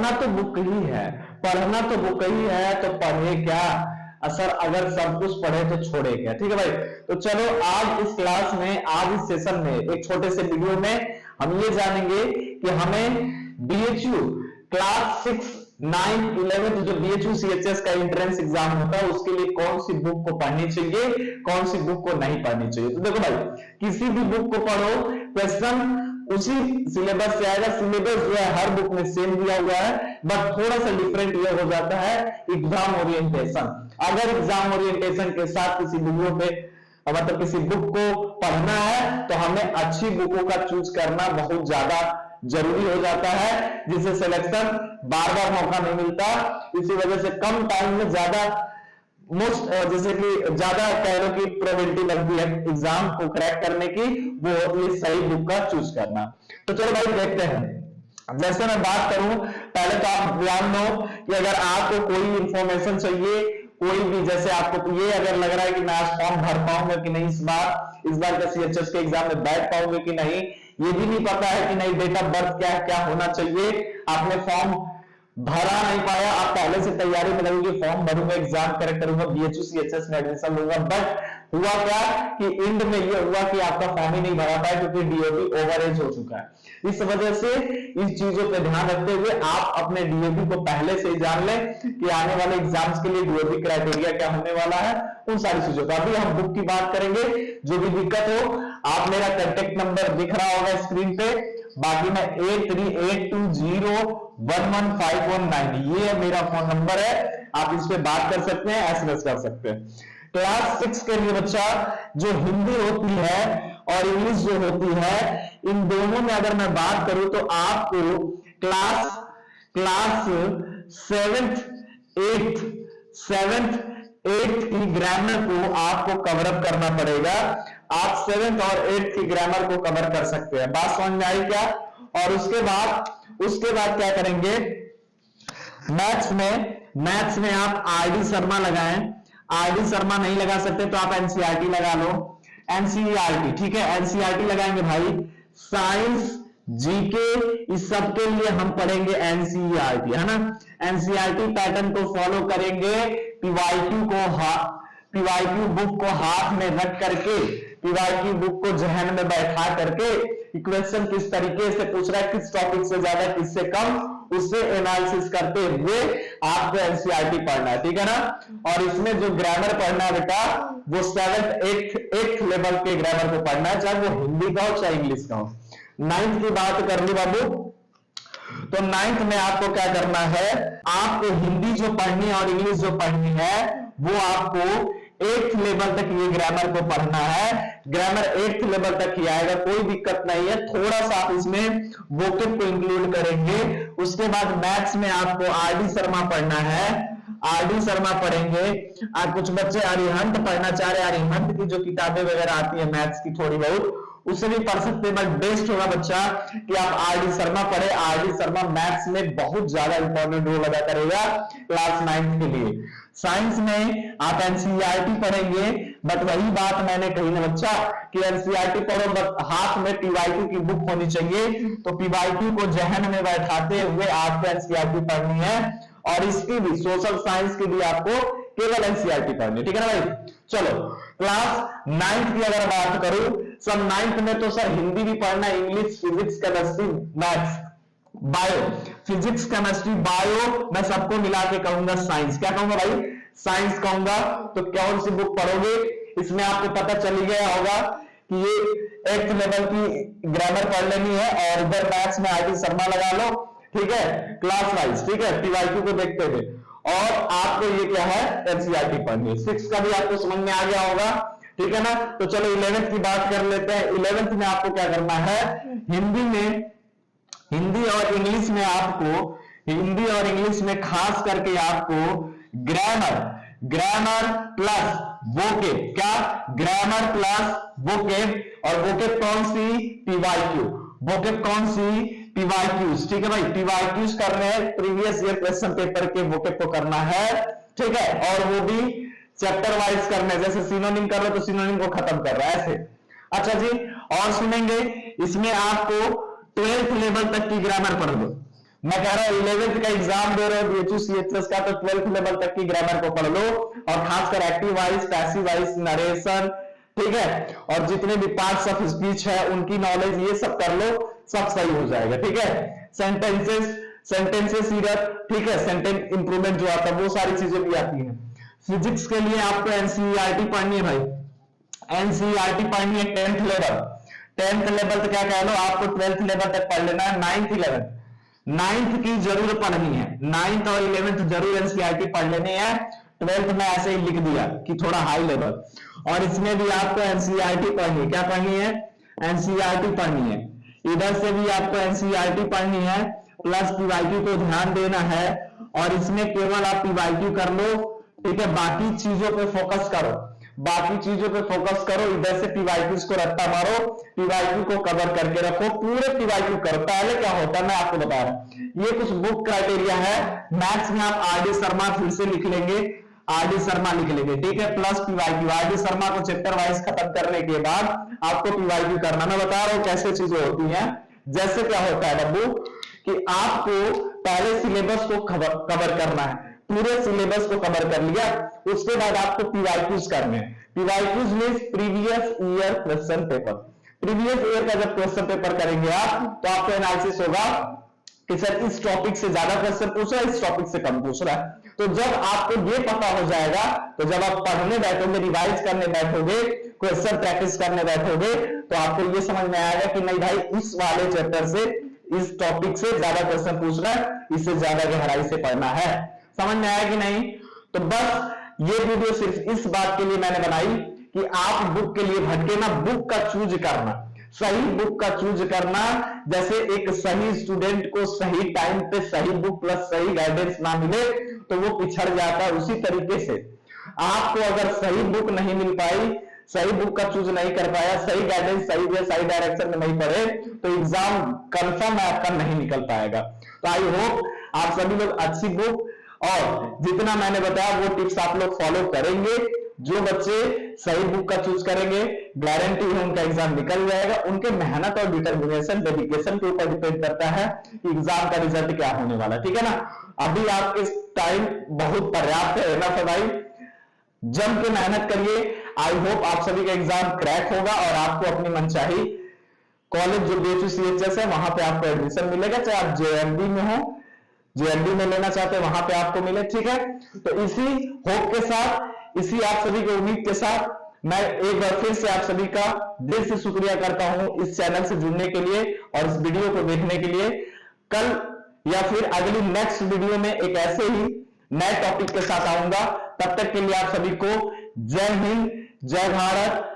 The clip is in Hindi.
पढ़ना तो बुक ही है, पढ़ना तो बुक ही है, तो पढ़े क्या असर, अगर सब कुछ पढ़े तो छोड़े क्या। ठीक है भाई, तो चलो आज इस क्लास में, आज इस सेशन में, एक छोटे से वीडियो में हम ये जानेंगे कि हमें बीएचयू क्लास 6, 9, 11 जो बीएचयू सीएचएस का एंट्रेंस एग्जाम होता है उसके लिए कौन सी बुक को पढ़नी चाहिए, कौन सी बुक को नहीं पढ़नी चाहिए। तो देखो भाई, किसी भी बुक को पढ़ो, क्वेश्चन उसी सिलेबस से आएगा। सिलेबस जो है हर बुक में सेम दिया हुआ है, बट थोड़ा सा डिफरेंट ये हो जाता है एग्जाम ओरिएंटेशन। अगर एग्जाम ओरिएंटेशन के साथ किसी वीडियो पे मतलब किसी बुक को पढ़ना है तो हमें अच्छी बुकों का चूज करना बहुत ज्यादा जरूरी हो जाता है, जिससे सिलेक्शन बार बार मौका नहीं मिलता। इसी वजह से कम टाइम में ज्यादा जैसे कि ज्यादा कह लो कि प्रोबेबिलिटी लगती है एग्जाम को क्रैक करने की, वो अपनी सही बुक का चूज करना। तो चलो भाई देखते हैं। जैसे मैं बात करूं, पहले तो आप ध्यान दो कि अगर आपको कोई इंफॉर्मेशन चाहिए, कोई भी, जैसे आपको ये अगर लग रहा है कि मैं आज फॉर्म भर पाऊंगा कि नहीं, इस बार का सीएचएस के एग्जाम में बैठ पाऊंगा कि नहीं, ये भी नहीं पता है कि नहीं डेट ऑफ बर्थ क्या क्या होना चाहिए, आपने फॉर्म भरा नहीं पाया, आप पहले से तैयारी में लगेंगे, फॉर्म भरूंगा, एग्जाम करेक्ट करूंगा, बीएचयू सीएचएस में एडमिशन लूंगा, बट हुआ क्या कि एंड में ये हुआ कि आपका फॉर्म ही नहीं भरा पाया क्योंकि डीओबी ओवर एज हो चुका है। इस वजह से इस चीजों पे ध्यान रखते हुए आप अपने डीओबी को पहले से ही जान लें कि आने वाले एग्जाम्स के लिए डीओबी क्राइटेरिया क्या होने वाला है, उन सारी चीजों का। अभी हम बुक की बात करेंगे। जो भी दिक्कत हो, आप मेरा कॉन्टेक्ट नंबर दिख रहा होगा स्क्रीन पे, बाकी मैं 8382011519 ये मेरा फोन नंबर है, आप इस पे बात कर सकते हैं, एसएमएस कर सकते हैं। क्लास 6 के लिए बच्चा जो हिंदी होती है और इंग्लिश जो होती है, इन दोनों में अगर मैं बात करूं तो आपको क्लास 7th 8th की ग्रामर को आपको कवर अप करना पड़ेगा। आप 7th और 8th की ग्रामर को कवर कर सकते हैं। बात समझ में आई क्या? और उसके बाद क्या करेंगे, मैथ्स में आप आरडी शर्मा लगाएं। आरडी शर्मा नहीं लगा सकते तो आप एनसीईआरटी लगा लो, एनसीईआरटी, ठीक है, एनसीईआरटी लगाएंगे भाई। साइंस, जीके, इस सब के लिए हम पढ़ेंगे एनसीईआरटी, है ना। एनसीईआरटी पैटर्न को फॉलो करेंगे, पीवाईक्यू बुक को हाथ में रख करके, पीवाईक्यू बुक को जहन में बैठा करके, इक्वेशन किस तरीके से पूछ रहा है, किस टॉपिक से ज्यादा किससे कम, उससे एनालिसिस करते हुए आपको एनसीईआरटी पढ़ना है, ठीक है ना। और इसमें जो ग्रामर पढ़ना है बेटा, वो 7th 8th लेवल के ग्रामर को पढ़ना है, चाहे वो हिंदी का हो चाहे इंग्लिश का हो। 9th की बात कर ली बाबू, तो 9th में आपको क्या करना है, आपको हिंदी जो पढ़नी है और इंग्लिश जो पढ़नी है वो आपको 8th लेवल तक ये ग्रामर को पढ़ना है। ग्रामर 8th लेवल तक ही आएगा, कोई दिक्कत नहीं है। थोड़ा सा आप इसमें वोकेब को इंक्लूड करेंगे। उसके बाद मैथ्स में आपको आरडी शर्मा पढ़ना है, आरडी शर्मा पढ़ेंगे। कुछ बच्चे अरिहंत पढ़ना चाह रहे हैं, अरिहंत की जो किताबें वगैरह आती है मैथ्स की थोड़ी बहुत, उससे भी पढ़ सकते हैं, बट बेस्ट होगा बच्चा कि आप आरडी शर्मा पढ़े। आरडी शर्मा मैथ्स में बहुत ज्यादा इंपॉर्टेंट रोल अदा करेगा क्लास 9th के लिए। साइंस में आप एनसीईआरटी पढ़ेंगे, बट वही बात मैंने कही ना बच्चा कि एनसीईआरटी पढ़ो, बट हाथ में पीवाईक्यू की बुक होनी चाहिए। तो पीवाईक्यू को जहन में बैठाते हुए आपको एनसीईआरटी पढ़नी है, और इसकी भी सोशल साइंस की भी आपको केवल एनसीईआरटी पढ़नी, ठीक है ना भाई। चलो क्लास 9th की अगर बात करूं, सर 9th में तो सर हिंदी भी पढ़ना है, English, physics, chemistry, maths, bio, physics, chemistry, bio, मैं सबको मिला के कहूंगा साइंस। क्या कहूंगा भाई? साइंस कहूंगा। तो कौन सी बुक पढ़ोगे? इसमें आपको पता चल गया होगा कि ये 8th लेवल की ग्रामर पढ़ लेनी है, और इधर मैथ्स में आरडी शर्मा लगा लो, ठीक है, क्लास वाइज, ठीक है, पीवाईक्यू को देखते हुए। और आपको ये क्या है, एनसीईआरटी पढ़नी है। 6 का भी आपको समझ में आ गया होगा, ठीक है ना। तो चलो 11th की बात कर लेते हैं। 11th में आपको क्या करना है, हिंदी और इंग्लिश में खास करके आपको ग्रामर प्लस वोकेब, क्या, ग्रामर प्लस वोकेब, और वोकेब कौन सी, पीवाईक्यू, वोकेब कौन सी, पीवाईक्यूज, ठीक है भाई, पीवाईक्यूज कर रहे हैं, प्रीवियस ईयर क्वेश्चन पेपर के वोकेब को करना है, ठीक है, और वो भी चैप्टर वाइज करने, जैसे सिनोनिम कर रहे हो तो सिनोनिम को खत्म कर रहा है ऐसे। अच्छा जी, और सुनेंगे इसमें आपको 12th लेवल तक की ग्रामर पढ़ दो, मैं कह रहा हूं 11th का एग्जाम दे रहे हो BHU-CHS का, तो 12th लेवल तक की ग्रामर को पढ़ लो, और खासकर active voice, passive voice, narration, ठीक है, और जितने भी पार्ट्स ऑफ स्पीच है उनकी नॉलेज ये सब कर लो, सब सही हो जाएगा। ठीक है, सेंटेंसेस सीरत, ठीक है, सेंटेंस इंप्रूवमेंट जो आता है वो सारी चीजें भी आती हैं। फिजिक्स के लिए आपको एनसीईआरटी पढ़नी है भाई, एनसीईआरटी पढ़नी है 10th लेवल। 10th लेवल तो क्या कह लो, आपको 12th लेवल तक पढ़ लेना है। 9th 11th 9th की जरूर पढ़नी है, 9th और 11th जरूर एनसीईआरटी पढ़ लेनी है। 12th में ऐसे ही लिख दिया कि थोड़ा हाई लेवल, और इसमें भी आपको एनसीईआरटी पढ़नी है। क्या पढ़नी है? एनसीईआरटी पढ़नी है। इधर से भी आपको एनसीईआरटी पढ़नी है, प्लस पीवाईक्यू को ध्यान देना है, और इसमें केवल आप पीवाईक्यू कर लो, ठीक है, बाकी चीजों पे फोकस करो, बाकी चीजों पे फोकस करो। इधर से पीवाईक्यूज को रट्टा मारो, पीवाईक्यू को कवर करके रखो, पूरे पीवाईक्यू करो। पहले क्या होता है मैं आपको बता रहा हूं, ये कुछ बुक क्राइटेरिया है। मैथ्स में आप आरडी शर्मा फिर से लिख लेंगे, आरडी शर्मा लिख लेंगे, ठीक है, प्लस पीवाईक्यू। आरडी शर्मा को चैप्टर वाइज खत्म करने के बाद आपको पीवाईक्यू करना। मैं बता रहा हूं कैसे चीजें होती हैं। जैसे क्या होता है बब्बू कि आपको पहले सिलेबस को कवर करना है, पूरे सिलेबस को कवर कर लिया, उसके बाद आपको पीवाईक्यूज करने हैं। PYQs means previous year question paper. Previous year का जब क्वेश्चन पेपर करेंगे आप, तो आपको एनालिसिस होगा कि सर इस टॉपिक से ज्यादा क्वेश्चन पूछ रहा है, इस टॉपिक से कम पूछ रहा है। तो जब आपको ये पता हो जाएगा, तो जब आप पढ़ने बैठोगे, रिवाइज करने बैठोगे, क्वेश्चन प्रैक्टिस करने बैठोगे, तो आपको ये समझ में आएगा कि नहीं भाई इस वाले चैप्टर से, इस टॉपिक से ज्यादा क्वेश्चन पूछ रहा है, इससे ज्यादा गहराई से पढ़ना है। समझ में आया कि नहीं? तो बस ये वीडियो सिर्फ इस बात के लिए मैंने बनाई कि आप बुक के लिए भटके ना, बुक का चूज करना, सही बुक का चूज करना। जैसे एक सही स्टूडेंट को सही टाइम पे सही बुक प्लस सही गाइडेंस ना मिले तो वो पिछड़ जाता है, उसी तरीके से आपको अगर सही बुक नहीं मिल पाई, सही बुक का चूज नहीं कर पाया, सही गाइडेंस सही वे सही डायरेक्शन में नहीं पढ़े, तो एग्जाम कंफर्म आपका नहीं निकल पाएगा। तो आई होप आप सभी लोग अच्छी बुक और जितना मैंने बताया वो टिप्स आप लोग फॉलो करेंगे। जो बच्चे सही बुक का चूज करेंगे, गारंटी है उनका एग्जाम निकल जाएगा। उनके मेहनत और डिटर्मिनेशन, डेडिकेशन के ऊपर डिपेंड करता है कि एग्जाम का रिजल्ट क्या होने वाला है। ठीक है ना? अभी आपके टाइम बहुत पर्याप्त है ना भाई, जम के मेहनत करिए। आई होप आप सभी का एग्जाम क्रैक होगा और आपको अपनी मनचाही कॉलेज जो BHU-CHS है वहां पे आपको एडमिशन मिलेगा, चाहे आप JMD में हो, JMD में लेना चाहते हैं वहां पे आपको मिले। ठीक है, तो इसी होप के साथ, इसी आप सभी की उम्मीद के साथ मैं एक बार फिर से आप सभी का दिल से शुक्रिया करता हूं इस चैनल से जुड़ने के लिए और इस वीडियो को देखने के लिए। कल या फिर अगली नेक्स्ट वीडियो में एक ऐसे ही नए टॉपिक के साथ आऊंगा। तब तक के लिए आप सभी को जय हिंद, जय भारत,